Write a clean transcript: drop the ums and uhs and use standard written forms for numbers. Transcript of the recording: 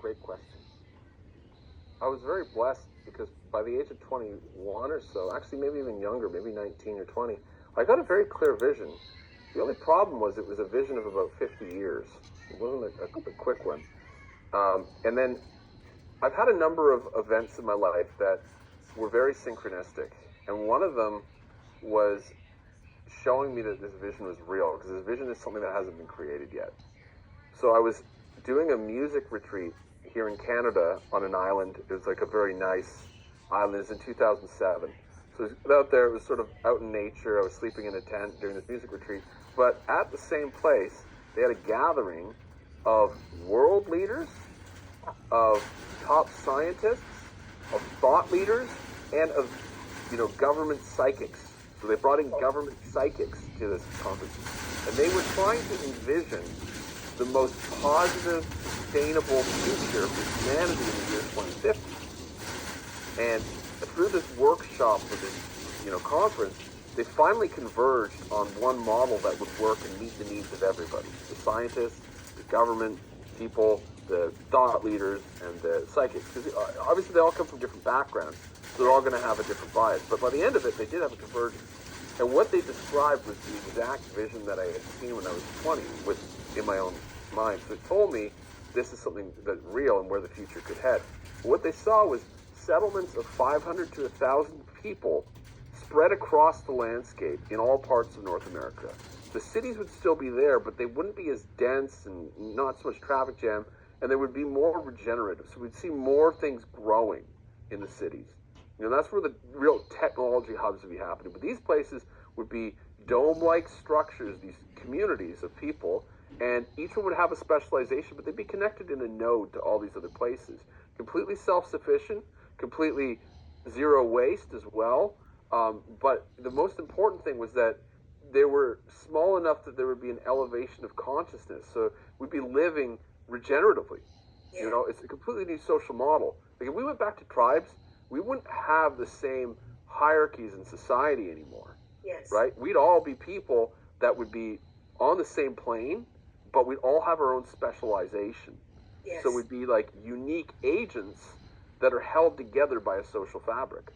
great question. I was very blessed because by the age of 21 or so, actually maybe even younger, maybe 19 or 20, I got a very clear vision. The only problem was it was a vision of about 50 years. It wasn't a quick one. And then I've had a number of events in my life that were very synchronistic. And one of them was showing me that this vision was real, because this vision is something that hasn't been created yet. So I was doing a music retreat here in Canada on an island. It was like a very nice island. It was in 2007. So it was out there. It was sort of out in nature. I was sleeping in a tent during this music retreat. But at the same place, they had a gathering of world leaders, of top scientists, of thought leaders, and of, government psychics. So they brought in government psychics to this conference. And they were trying to envision the most positive, sustainable future for humanity in the year 2050. And through this workshop for this, conference, they finally converged on one model that would work and meet the needs of everybody. The scientists, the government people, the thought leaders, and the psychics. Because obviously they all come from different backgrounds, so they're all going to have a different bias. But by the end of it, they did have a convergence. And what they described was the exact vision that I had seen when I was 20 in my own mind. So it told me this is something that's real and where the future could head. What they saw was settlements of 500 to 1,000 people spread across the landscape in all parts of North America. The cities would still be there, but they wouldn't be as dense and not so much traffic jam, and they would be more regenerative. So we'd see more things growing in the cities. That's where the real technology hubs would be happening. But these places would be dome-like structures, these communities of people, and each one would have a specialization, but they'd be connected in a node to all these other places. Completely self-sufficient, completely zero waste as well. But the most important thing was that they were small enough that there would be an elevation of consciousness. So we'd be living regeneratively. Yeah. It's a completely new social model. Like if we went back to tribes, we wouldn't have the same hierarchies in society anymore. Yes. Right? We'd all be people that would be on the same plane, but we'd all have our own specialization. Yes. So we'd be like unique agents that are held together by a social fabric.